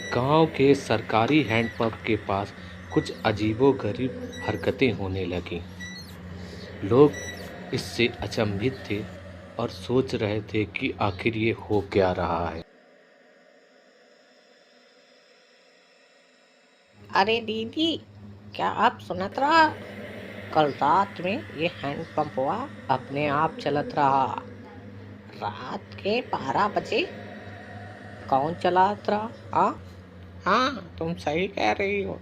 गांव के सरकारी हैंडपंप के पास कुछ अजीबोगरीब हरकतें होने लगीं। लोग इससे अचंभित थे और सोच रहे थे कि आखिर ये हो क्या रहा है। अरे दीदी, क्या आप सुनत रहा? कल रात में ये हैंडपंप हुआ अपने आप चलत रहा। रात के 12 बजे कौन चलात रहा? हाँ, तुम सही कह रही हो।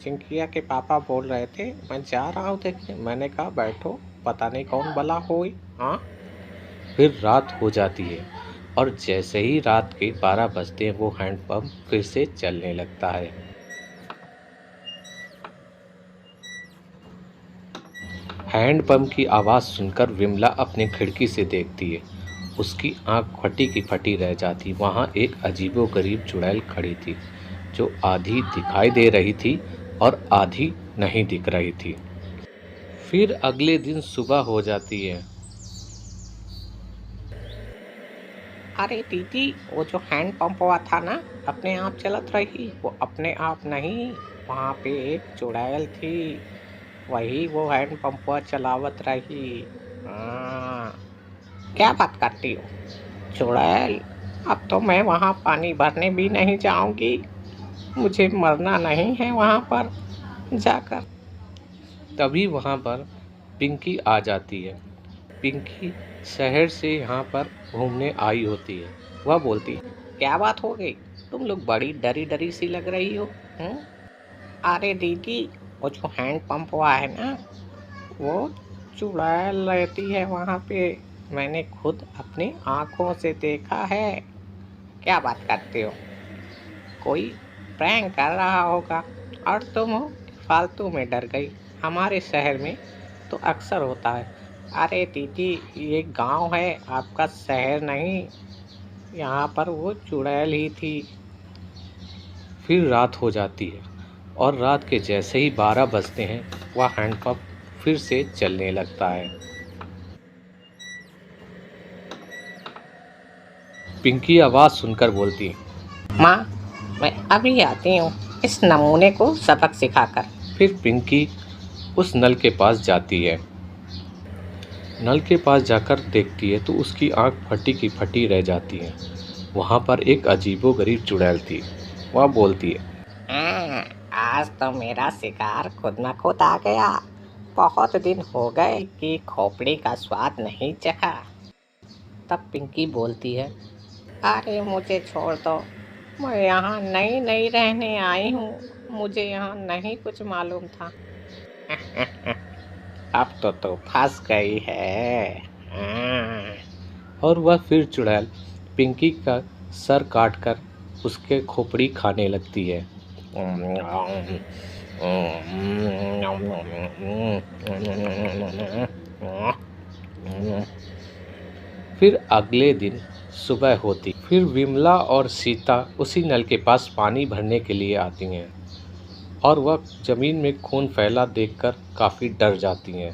चिंकिया के पापा बोल रहे थे, मैं जा रहा हूँ देखने। मैंने कहा बैठो, पता नहीं कौन बला होई। हाँ, फिर रात हो जाती है और जैसे ही रात के 12 बजते हैं वो हैंडपंप फिर से चलने लगता है। हैंडपंप की आवाज़ सुनकर विमला अपनी खिड़की से देखती है। उसकी आंख फटी की फटी रह जाती। वहाँ एक अजीबोगरीब चुड़ैल खड़ी थी जो आधी दिखाई दे रही थी और आधी नहीं दिख रही थी। फिर अगले दिन सुबह हो जाती है। अरे दीदी, वो जो हैंडपंप हुआ था ना, अपने आप चलत रही। वो अपने आप नहीं, वहाँ पे एक चुड़ैल थी, वही वो हैंडपंप चलावत रही। हाँ, क्या बात करती हो चुड़ैल? अब तो मैं वहाँ पानी भरने भी नहीं जाऊंगी। मुझे मरना नहीं है वहाँ पर जाकर। तभी वहाँ पर पिंकी आ जाती है। पिंकी शहर से यहाँ पर घूमने आई होती है। वह बोलती है, क्या बात हो गई? तुम लोग बड़ी डरी डरी सी लग रही हो। अरे दीदी, वो जो हैंड पंप हुआ है ना, वो चुड़ैल रहती है वहाँ पे। मैंने खुद अपनी आंखों से देखा है। क्या बात करते हो? कोई प्रैंक कर रहा होगा और तुम हो फालतू में डर गई। हमारे शहर में तो अक्सर होता है। अरे दीदी, ये गांव है, आपका शहर नहीं। यहाँ पर वो चुड़ैल ही थी। फिर रात हो जाती है और रात के जैसे ही 12 बजते हैं वह हैंडपंप फिर से चलने लगता है। पिंकी आवाज़ सुनकर बोलती है, माँ, मैं अभी आती हूँ इस नमूने को सबक सिखाकर। फिर पिंकी उस नल के पास जाती है। नल के पास जाकर देखती है तो उसकी आंख फटी की फटी रह जाती है। वहाँ पर एक अजीबोगरीब चुड़ैल थी। वह बोलती है, आज तो मेरा शिकार खुद न खुद आ गया। बहुत दिन हो गए कि खोपड़ी का स्वाद नहीं चखा। तब पिंकी बोलती है, अरे मुझे छोड़ दो, मैं यहाँ नई नई रहने आई हूँ। मुझे यहाँ नहीं कुछ मालूम था। अब तो फंस गई है। और वह फिर चुड़ैल पिंकी का सर काटकर उसके खोपड़ी खाने लगती है। फिर अगले दिन सुबह होती। फिर विमला और सीता उसी नल के पास पानी भरने के लिए आती हैं और वह जमीन में खून फैला देखकर काफ़ी डर जाती हैं।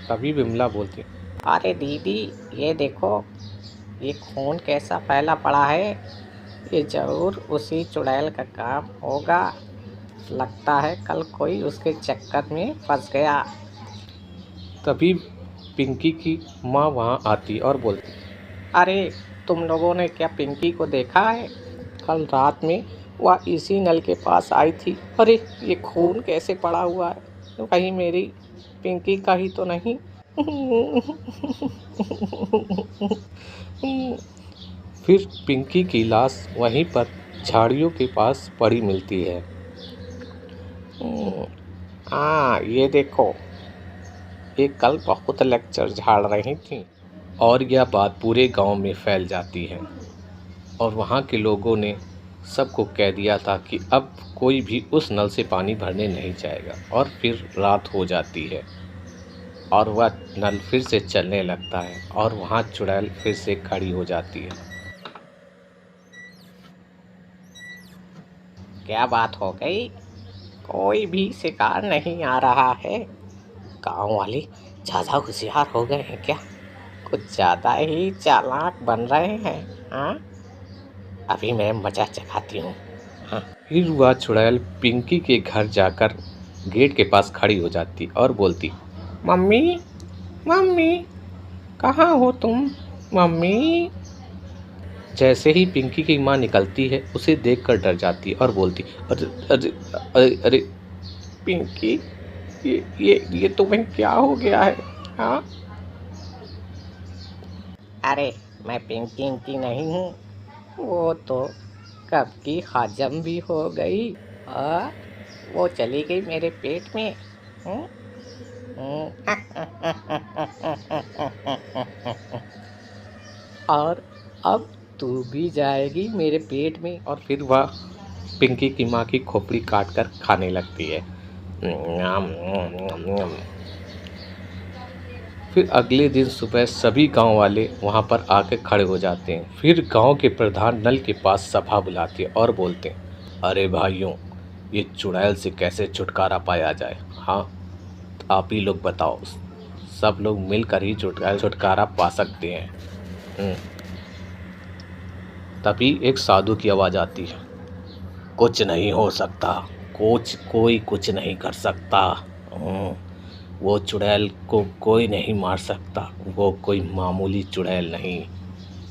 तभी विमला बोलती है, अरे दीदी, ये देखो, ये खून कैसा फैला पड़ा है। ये जरूर उसी चुड़ैल का काम होगा। लगता है कल कोई उसके चक्कर में फंस गया। तभी पिंकी की माँ वहाँ आती और बोलती, अरे, तुम लोगों ने क्या पिंकी को देखा है? कल रात में वह इसी नल के पास आई थी। अरे, ये खून कैसे पड़ा हुआ है? तो कहीं मेरी पिंकी का ही तो नहीं? फिर पिंकी की लाश वहीं पर झाड़ियों के पास पड़ी मिलती है। हाँ, ये देखो, ये कल बहुत लेक्चर झाड़ रही थी। और यह बात पूरे गांव में फैल जाती है और वहाँ के लोगों ने सबको कह दिया था कि अब कोई भी उस नल से पानी भरने नहीं जाएगा। और फिर रात हो जाती है और वह नल फिर से चलने लगता है और वहाँ चुड़ैल फिर से खड़ी हो जाती है। क्या बात हो गई? कोई भी शिकार नहीं आ रहा है। गांव वाले ज़्यादा होशियार हो गए हैं क्या? कुछ ज़्यादा ही चालाक बन रहे हैं। हाँ, अभी मैं मजा चखाती हूँ। हाँ। फिर वह चुड़ैल पिंकी के घर जाकर गेट के पास खड़ी हो जाती और बोलती, मम्मी, मम्मी, कहाँ हो तुम? मम्मी। जैसे ही पिंकी की माँ निकलती है उसे देखकर डर जाती है और बोलती, अरे अरे अरे अरे। पिंकी, ये तुम्हें क्या हो गया है? हाँ। अरे, मैं पिंकी इंकी नहीं हूँ। वो तो कब की हजम भी हो गई। हाँ, वो चली गई मेरे पेट में। हम्म, और अब तू भी जाएगी मेरे पेट में। और फिर वह पिंकी की माँ की खोपड़ी काट कर खाने लगती है। न्याम, न्याम, न्याम, न्याम। फिर अगले दिन सुबह सभी गांव वाले वहां पर आके खड़े हो जाते हैं। फिर गांव के प्रधान नल के पास सभा बुलाते हैं और बोलते हैं, अरे भाइयों, ये चुड़ैल से कैसे छुटकारा पाया जाए? हाँ, आप ही लोग बताओ। सब लोग मिलकर ही छुटकारा पा सकते हैं। हम्म, तभी एक साधु की आवाज़ आती है, कुछ नहीं हो सकता, कोई कुछ नहीं कर सकता। हम्म, वो चुड़ैल को कोई नहीं मार सकता। वो कोई मामूली चुड़ैल नहीं,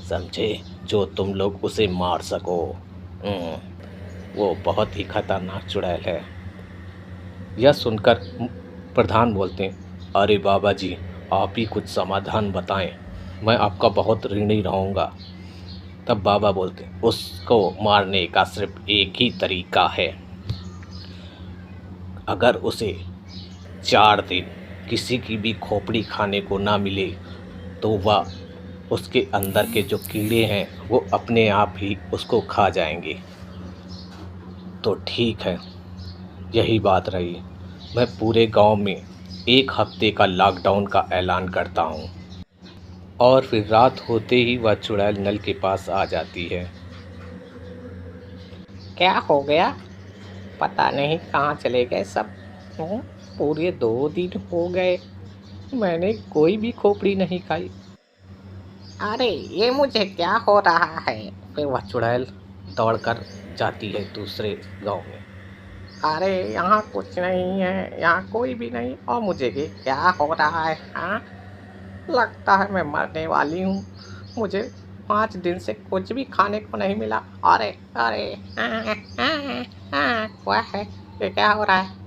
समझे, जो तुम लोग उसे मार सको। हम्म, वो बहुत ही खतरनाक चुड़ैल है। यह सुनकर प्रधान बोलते हैं, अरे बाबा जी, आप ही कुछ समाधान बताएं, मैं आपका बहुत ऋणी रहूँगा। तब बाबा बोलते हैं, उसको मारने का सिर्फ एक ही तरीका है। अगर उसे 4 दिन किसी की भी खोपड़ी खाने को ना मिले तो वह उसके अंदर के जो कीड़े हैं वो अपने आप ही उसको खा जाएंगे। तो ठीक है, यही बात रही। मैं पूरे गांव में 1 हफ्ते का लॉकडाउन का ऐलान करता हूँ। और फिर रात होते ही वह चुड़ैल नल के पास आ जाती है। क्या हो गया? पता नहीं कहाँ चले गए सब। पूरे 2 दिन हो गए, मैंने कोई भी खोपड़ी नहीं खाई। अरे, ये मुझे क्या हो रहा है? फिर वह चुड़ैल दौड़कर जाती है दूसरे गांव में। अरे, यहाँ कुछ नहीं है, यहाँ कोई भी नहीं। और मुझे ये क्या हो रहा है? हाँ, लगता है मैं मरने वाली हूँ। मुझे 5 दिन से कुछ भी खाने को नहीं मिला। अरे अरे, वह है, ये क्या हो रहा है?